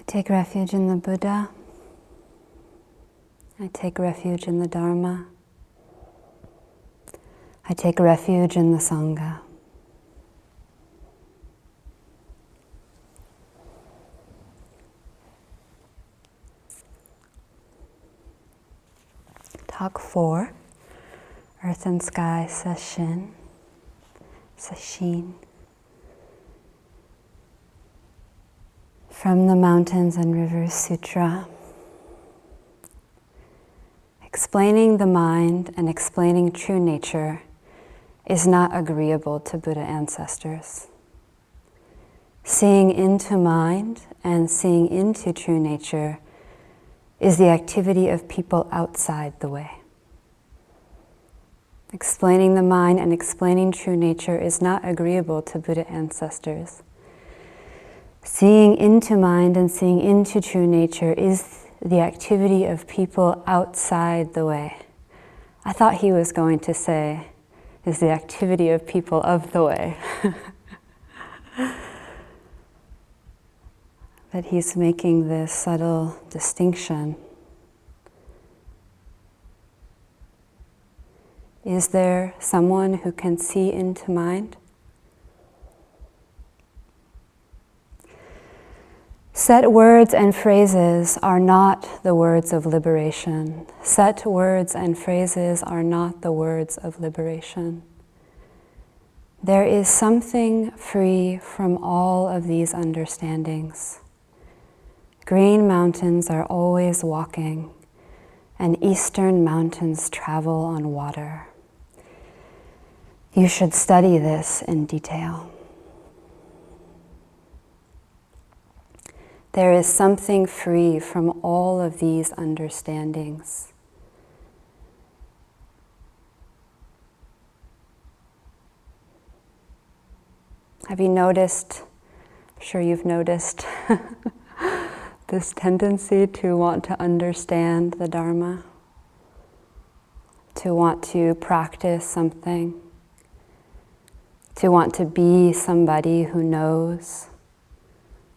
take refuge in the Buddha. I take refuge in the Dharma. I take refuge in the Sangha. Talk 4, Earth and Sky Sesshin. Sesshin. From the Mountains and Rivers Sutra. Explaining the mind and explaining true nature is not agreeable to Buddha ancestors. Seeing into mind and seeing into true nature is the activity of people outside the way. Explaining the mind and explaining true nature is not agreeable to Buddha ancestors. Seeing into mind and seeing into true nature is the activity of people outside the way. I thought he was going to say, is the activity of people of the way. But he's making this subtle distinction. Is there someone who can see into mind? Set words and phrases are not the words of liberation. Set words and phrases are not the words of liberation. There is something free from all of these understandings. Green mountains are always walking, and eastern mountains travel on water. You should study this in detail. There is something free from all of these understandings. Have you noticed, I'm sure you've noticed, this tendency to want to understand the Dharma, to want to practice something, to want to be somebody who knows,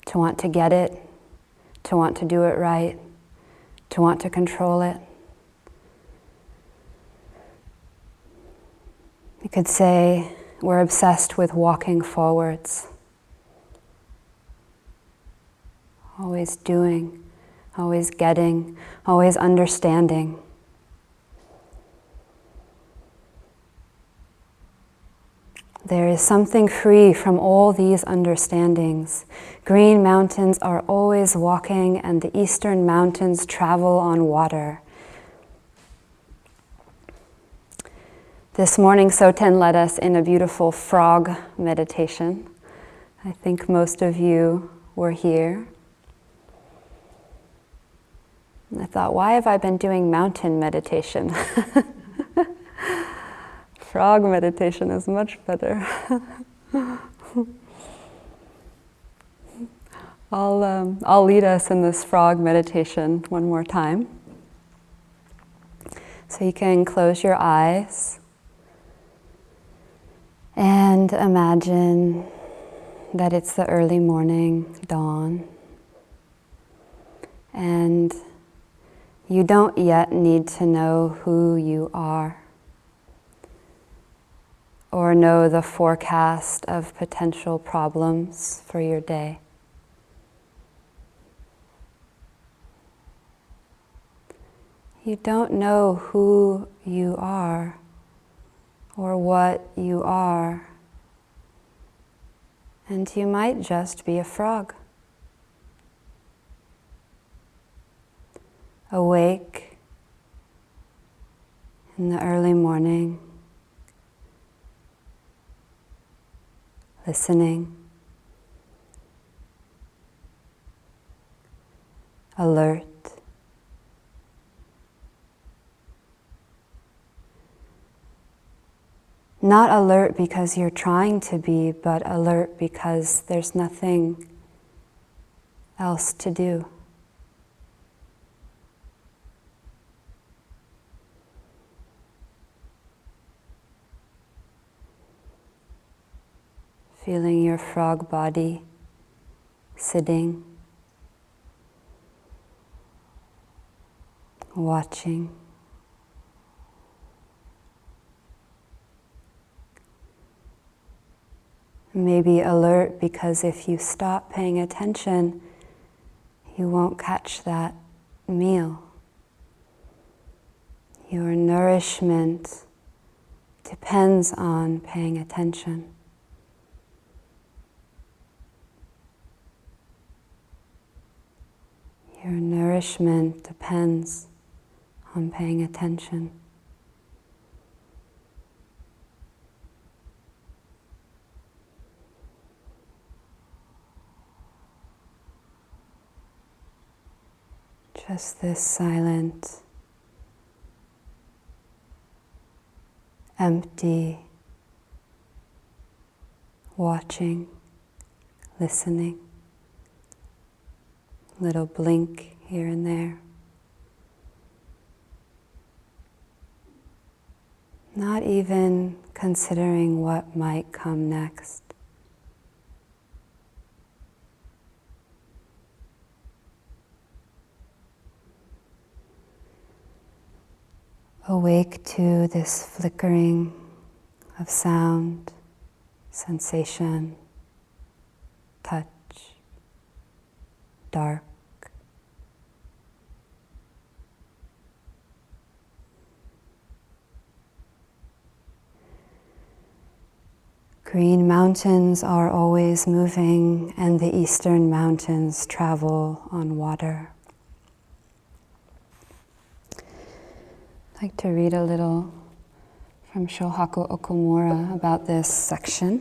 to want to get it, to want to do it right, to want to control it. You could say we're obsessed with walking forwards. Always doing, always getting, always understanding. There is something free from all these understandings. Green mountains are always walking, and the eastern mountains travel on water. This morning, Soten led us in a beautiful frog meditation. I think most of you were here. And I thought, why have I been doing mountain meditation? Frog meditation is much better. I'll lead us in this frog meditation one more time. So you can close your eyes and imagine that it's the early morning, dawn, and you don't yet need to know who you are or know the forecast of potential problems for your day. You don't know who you are or what you are, and you might just be a frog. Awake in the early morning, listening, alert, not alert because you're trying to be, but alert because there's nothing else to do. Feeling your frog body sitting, watching. Maybe alert, because if you stop paying attention, you won't catch that meal. Your nourishment depends on paying attention. Your nourishment depends on paying attention. Just this silent, empty, watching, listening, little blink here and there. Not even considering what might come next. Awake to this flickering of sound, sensation, touch, dark. Green mountains are always moving, and the eastern mountains travel on water. I'd like to read a little from Shohaku Okumura about this section.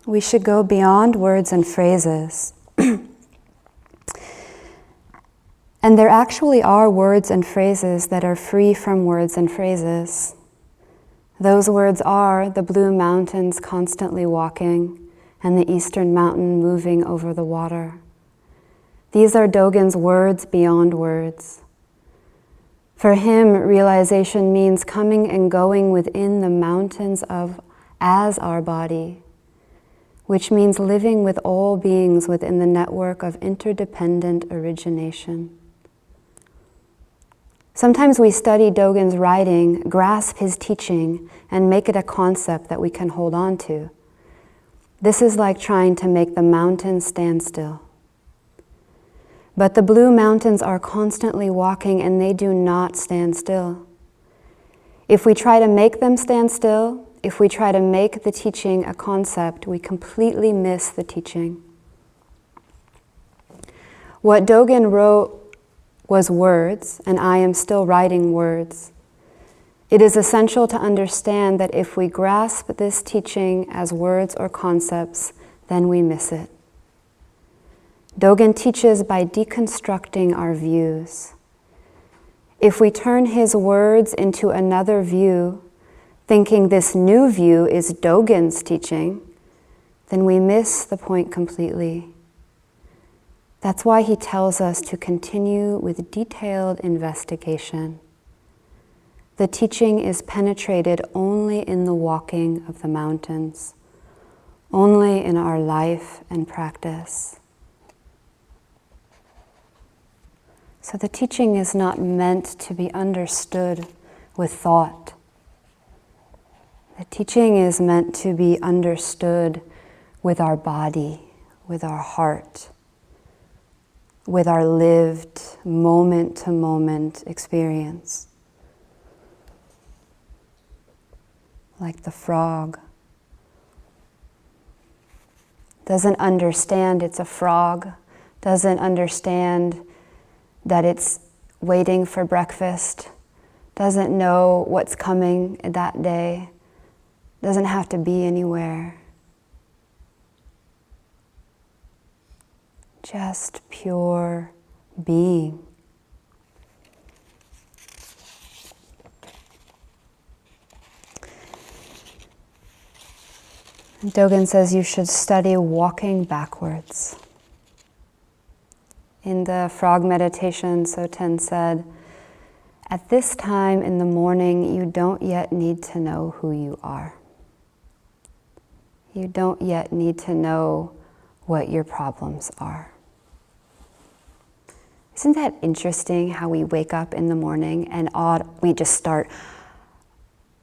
We should go beyond words and phrases. And there actually are words and phrases that are free from words and phrases. Those words are the blue mountains constantly walking and the eastern mountain moving over the water. These are Dogen's words beyond words. For him, realization means coming and going within the mountains of as our body, which means living with all beings within the network of interdependent origination. Sometimes we study Dogen's writing, grasp his teaching, and make it a concept that we can hold on to. This is like trying to make the mountains stand still. But the blue mountains are constantly walking, and they do not stand still. If we try to make them stand still, if we try to make the teaching a concept, we completely miss the teaching. What Dogen wrote was words, and I am still writing words. It is essential to understand that if we grasp this teaching as words or concepts, then we miss it. Dogen teaches by deconstructing our views. If we turn his words into another view, thinking this new view is Dogen's teaching, then we miss the point completely. That's why he tells us to continue with detailed investigation. The teaching is penetrated only in the walking of the mountains, only in our life and practice. So the teaching is not meant to be understood with thought. The teaching is meant to be understood with our body, with our heart, with our lived moment-to-moment experience. Like the frog. Doesn't understand it's a frog, doesn't understand that it's waiting for breakfast, doesn't know what's coming that day, doesn't have to be anywhere. Just pure being. Dogen says you should study walking backwards. In the frog meditation, Soten said, At this time in the morning, you don't yet need to know who you are. You don't yet need to know what your problems are. Isn't that interesting how we wake up in the morning and we just start,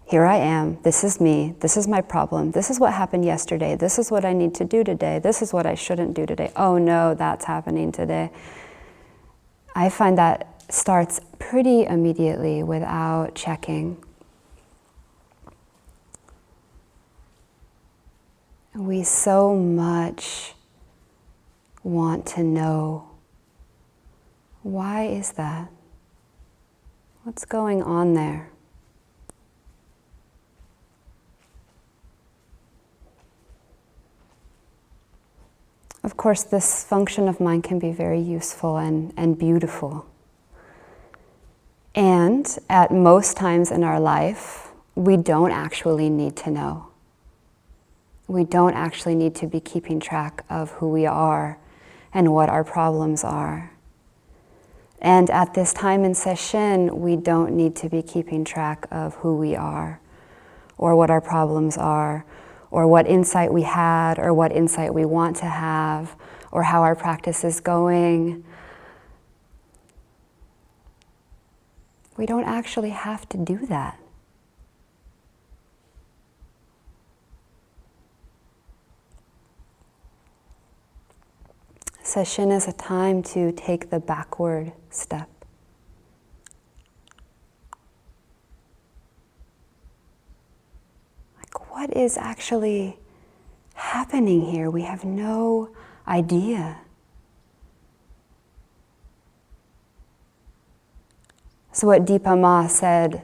here I am, this is me, this is my problem, this is what happened yesterday, this is what I need to do today, this is what I shouldn't do today, oh no, that's happening today. I find that starts pretty immediately without checking. We so much want to know. Why is that? What's going on there? Of course, this function of mind can be very useful and beautiful. And at most times in our life, we don't actually need to know. We don't actually need to be keeping track of who we are and what our problems are. And at this time in sesshin, we don't need to be keeping track of who we are, or what our problems are, or what insight we had, or what insight we want to have, or how our practice is going. We don't actually have to do that. Sesshin is a time to take the backward step. Like, what is actually happening here? We have no idea. So what Deepa Ma said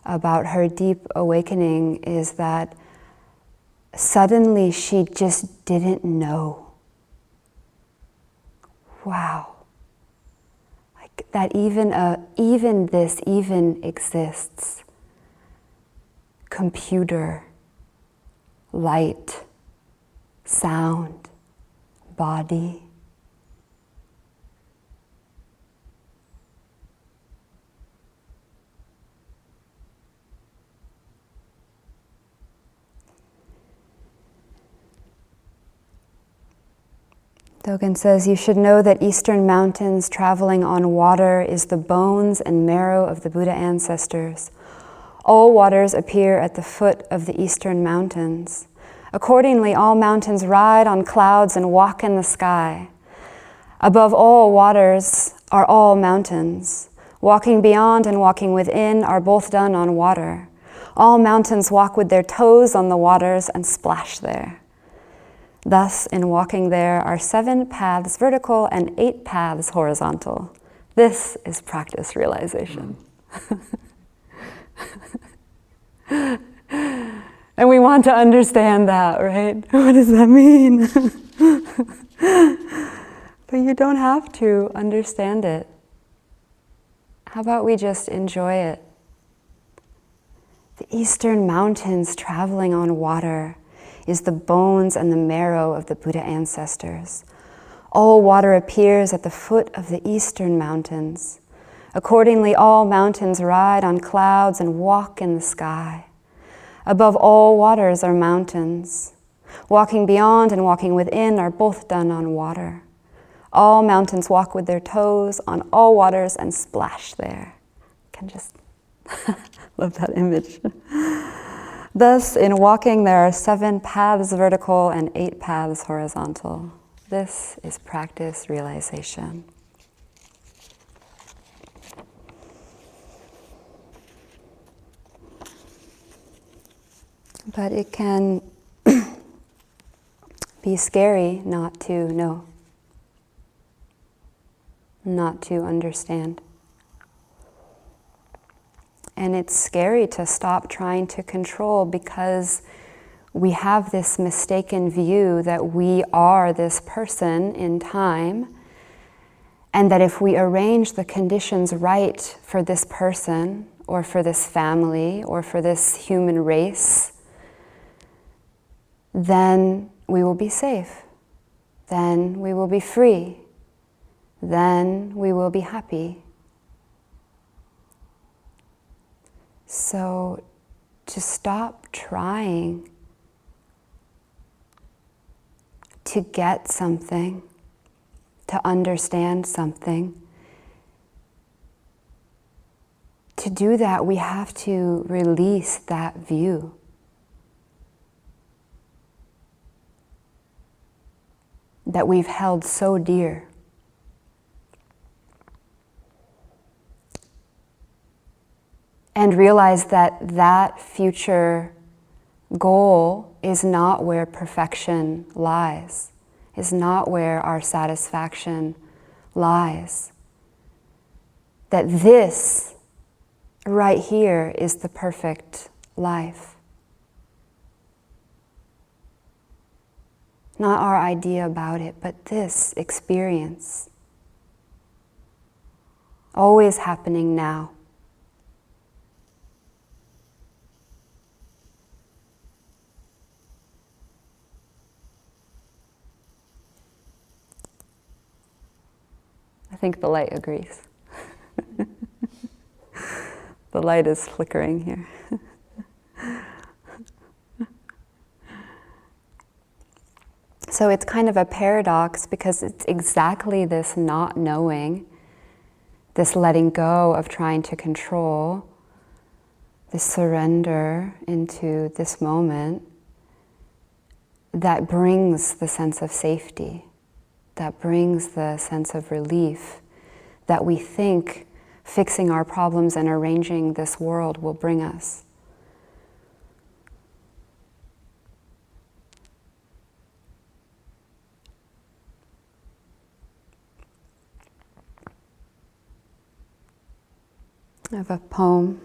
about her deep awakening is that suddenly she just didn't know. Wow, like that even this even exists. Computer, light, sound, body. Dogen says, you should know that eastern mountains traveling on water is the bones and marrow of the Buddha ancestors. All waters appear at the foot of the eastern mountains. Accordingly, all mountains ride on clouds and walk in the sky. Above all waters are all mountains. Walking beyond and walking within are both done on water. All mountains walk with their toes on the waters and splash there. Thus, in walking there are 7 paths vertical and 8 paths horizontal. This is practice realization. And we want to understand that, right? What does that mean? But you don't have to understand it. How about we just enjoy it? The eastern mountains traveling on water is the bones and the marrow of the Buddha ancestors. All water appears at the foot of the eastern mountains. Accordingly, all mountains ride on clouds and walk in the sky. Above all waters are mountains. Walking beyond and walking within are both done on water. All mountains walk with their toes on all waters and splash there. I can just love that image. Thus, in walking, there are 7 paths vertical and 8 paths horizontal. This is practice realization. But it can be scary not to know, not to understand. And it's scary to stop trying to control because we have this mistaken view that we are this person in time, and that if we arrange the conditions right for this person, or for this family, or for this human race, then we will be safe. Then we will be free. Then we will be happy. So to stop trying to get something, to understand something, to do that, we have to release that view. That we've held so dear. And realize that that future goal is not where perfection lies, is not where our satisfaction lies. That this right here is the perfect life. Not our idea about it, but this experience. Always happening now. I think the light agrees. The light is flickering here. So it's kind of a paradox because it's exactly this not knowing, this letting go of trying to control, this surrender into this moment that brings the sense of safety, that brings the sense of relief that we think fixing our problems and arranging this world will bring us. I have a poem,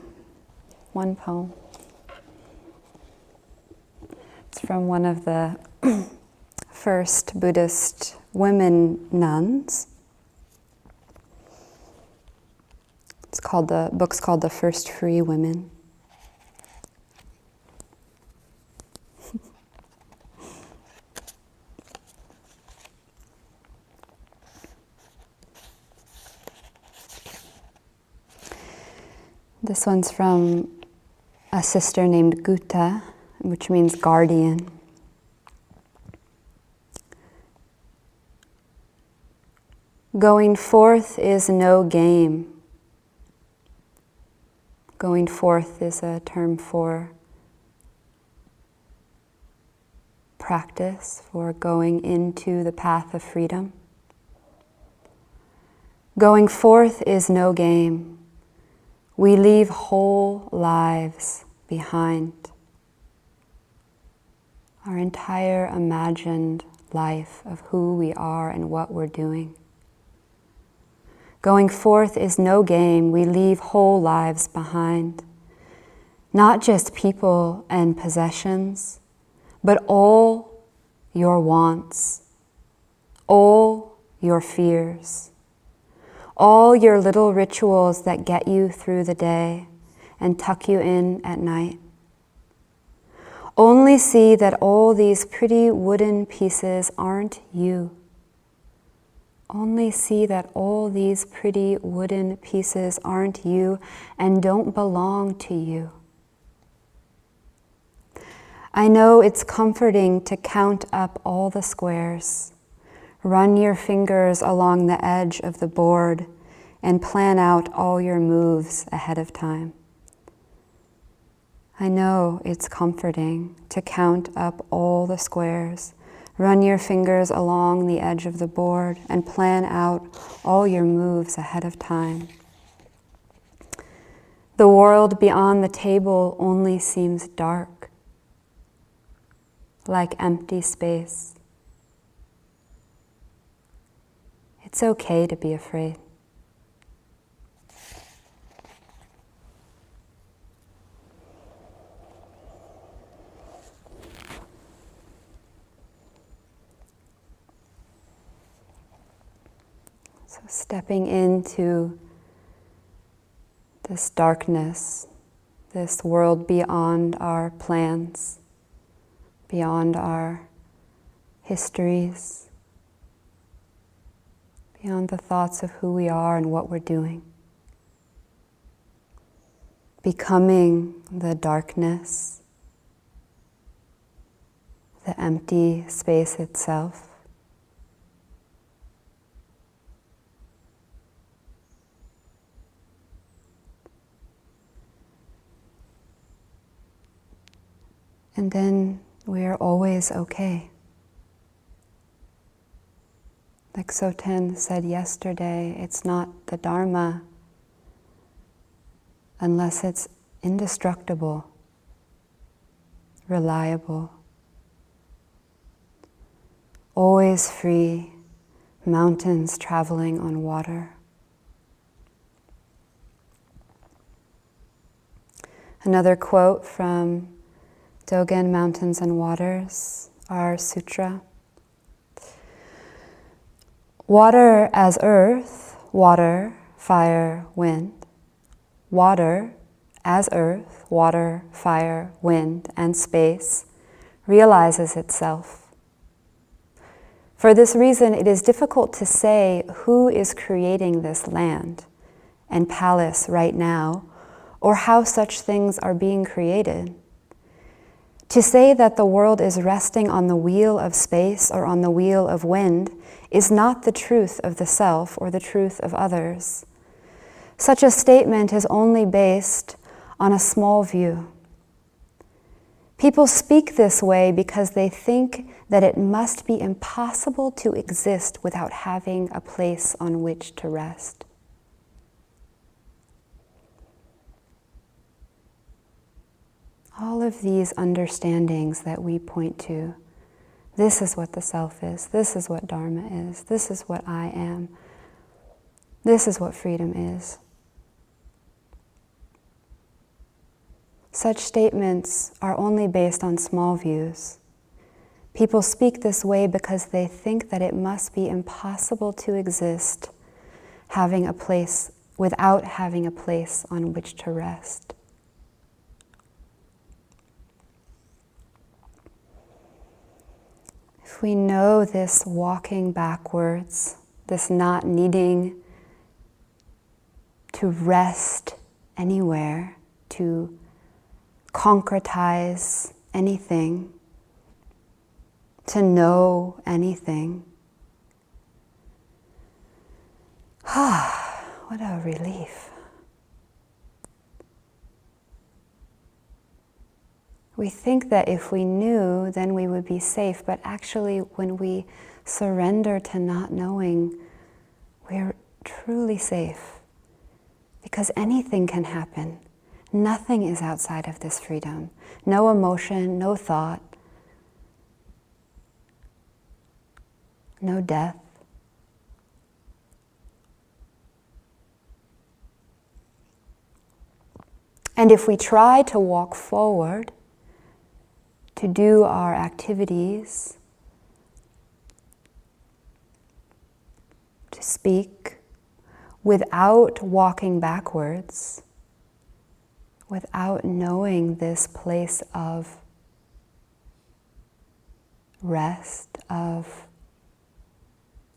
one poem. It's from one of the first Buddhist women nuns. The book's called The First Free Women. This one's from a sister named Gutta, which means guardian. Going forth is no game. Going forth is a term for practice, for going into the path of freedom. Going forth is no game. We leave whole lives behind. Our entire imagined life of who we are and what we're doing. Going forth is no game. We leave whole lives behind. Not just people and possessions, but all your wants, all your fears, all your little rituals that get you through the day and tuck you in at night. Only see that all these pretty wooden pieces aren't you. Only see that all these pretty wooden pieces aren't you and don't belong to you. I know it's comforting to count up all the squares. Run your fingers along the edge of the board and plan out all your moves ahead of time. I know it's comforting to count up all the squares. Run your fingers along the edge of the board and plan out all your moves ahead of time. The world beyond the table only seems dark, like empty space. It's okay to be afraid. So stepping into this darkness, this world beyond our plans, beyond our histories, beyond the thoughts of who we are and what we're doing. becoming the darkness, the empty space itself. And then we are always okay. Like Soten said yesterday, it's not the Dharma unless it's indestructible, reliable, always free, mountains traveling on water. Another quote from Dogen, Mountains and Waters, our sutra. Water as earth, water, fire, wind. Water as earth, water, fire, wind, and space realizes itself. For this reason, it is difficult to say who is creating this land and palace right now, or how such things are being created. To say that the world is resting on the wheel of space or on the wheel of wind is not the truth of the self or the truth of others. Such a statement is only based on a small view. People speak this way because they think that it must be impossible to exist without having a place on which to rest. All of these understandings that we point to, this is what the self is, this is what Dharma is, this is what I am, this is what freedom is. Such statements are only based on small views. People speak this way because they think that it must be impossible to exist without having a place on which to rest. If we know this walking backwards, this not needing to rest anywhere, to concretize anything, to know anything, what a relief. We think that if we knew, then we would be safe, but actually when we surrender to not knowing, we're truly safe. Because anything can happen. Nothing is outside of this freedom. No emotion, no thought, no death. And if we try to walk forward, to do our activities, to speak, without walking backwards, without knowing this place of rest, of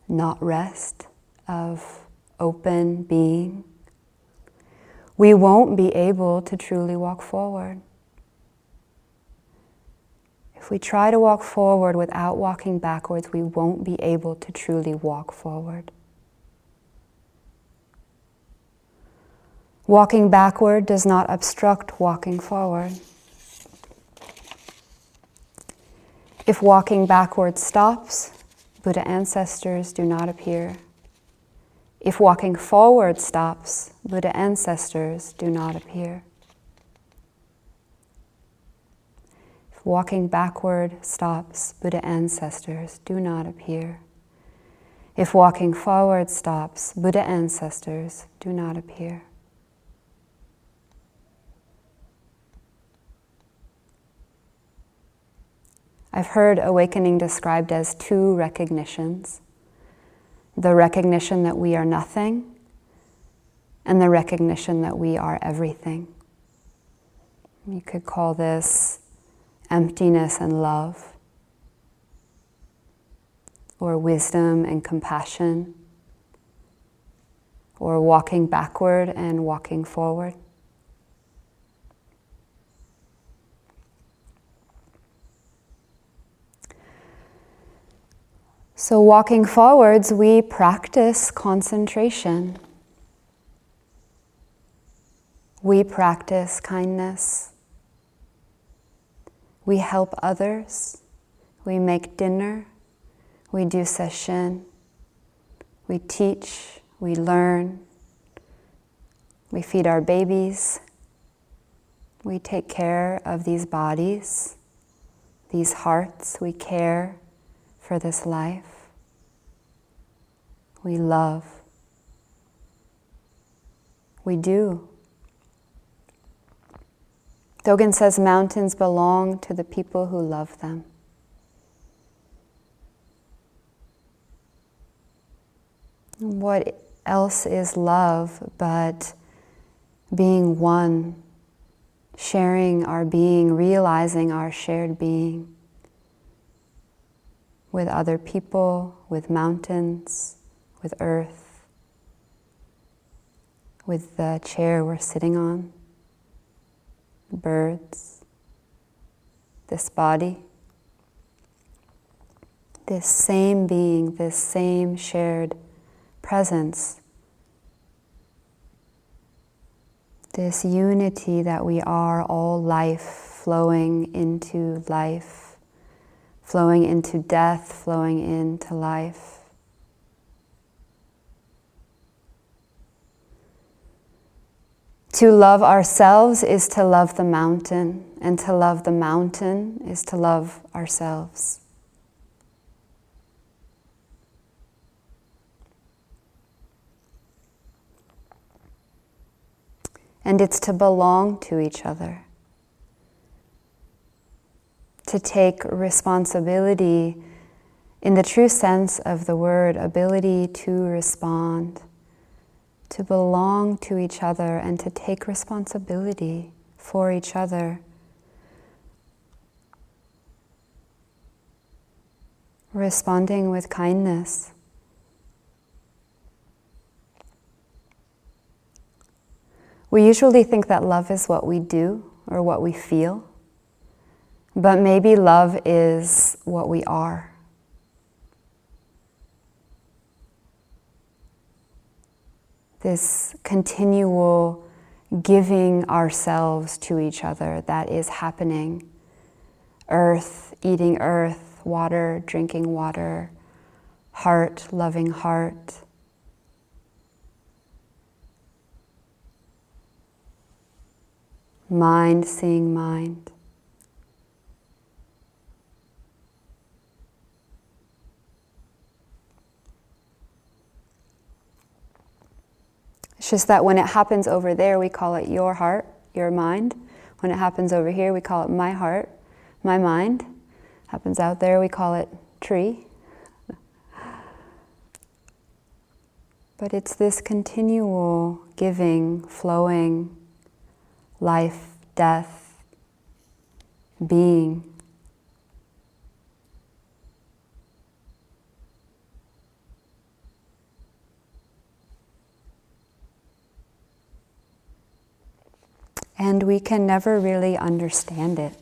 not rest, of open being, we won't be able to truly walk forward. If we try to walk forward without walking backwards, we won't be able to truly walk forward. Walking backward does not obstruct walking forward. If walking backward stops, Buddha ancestors do not appear. If walking forward stops, Buddha ancestors do not appear. If walking backward stops, Buddha ancestors do not appear. If walking forward stops, Buddha ancestors do not appear. I've heard awakening described as two recognitions. The recognition that we are nothing, and the recognition that we are everything. You could call this emptiness and love, or wisdom and compassion, or walking backward and walking forward. So walking forwards, we practice concentration. We practice kindness. We help others. We make dinner. We do sesshin. We teach. We learn. We feed our babies. We take care of these bodies, these hearts. We care for this life. We love. We do. Dogen says mountains belong to the people who love them. What else is love but being one, sharing our being, realizing our shared being with other people, with mountains, with earth, with the chair we're sitting on, birds, this body, this same being, this same shared presence, this unity that we are all life flowing into life, flowing into death, flowing into life. To love ourselves is to love the mountain, and to love the mountain is to love ourselves. And it's to belong to each other, to take responsibility in the true sense of the word, ability to respond, to belong to each other and to take responsibility for each other. Responding with kindness. We usually think that love is what we do or what we feel, but maybe love is what we are. This continual giving ourselves to each other that is happening. Earth, eating earth, water, drinking water, heart, loving heart. Mind, seeing mind. It's just that when it happens over there, we call it your heart, your mind. When it happens over here, we call it my heart, my mind. Happens out there, we call it tree. But it's this continual giving, flowing, life, death, being. And we can never really understand it.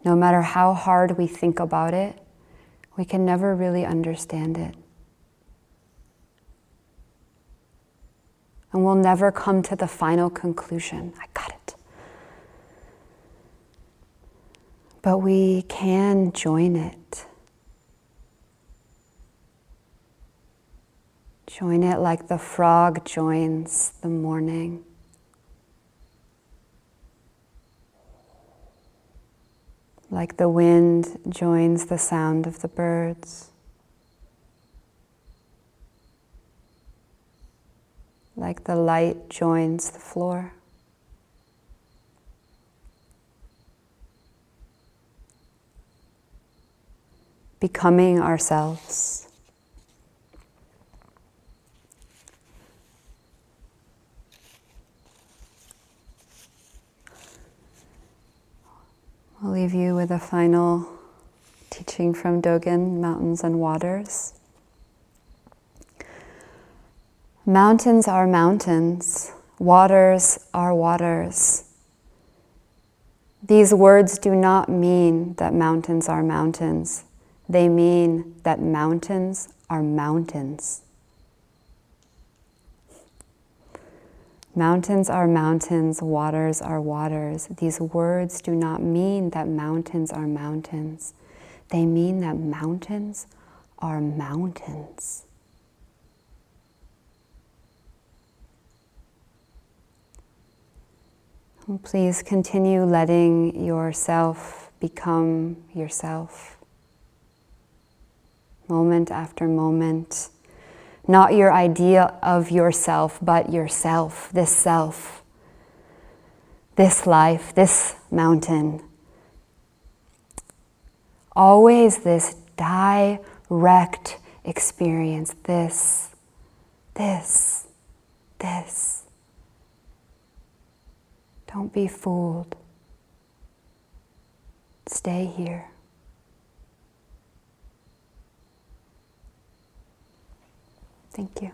No matter how hard we think about it, we can never really understand it. And we'll never come to the final conclusion. I got it. But we can join it. Join it like the frog joins the morning. Like the wind joins the sound of the birds. Like the light joins the floor. Becoming ourselves. I'll leave you with a final teaching from Dogen, Mountains and Waters. Mountains are mountains, waters are waters. These words do not mean that mountains are mountains. They mean that mountains are mountains. Mountains are mountains, waters are waters. These words do not mean that mountains are mountains. They mean that mountains are mountains. And please continue letting yourself become yourself. Moment after moment. Not your idea of yourself, but yourself, this life, this mountain. Always this direct experience, this. Don't be fooled. Stay here. Thank you.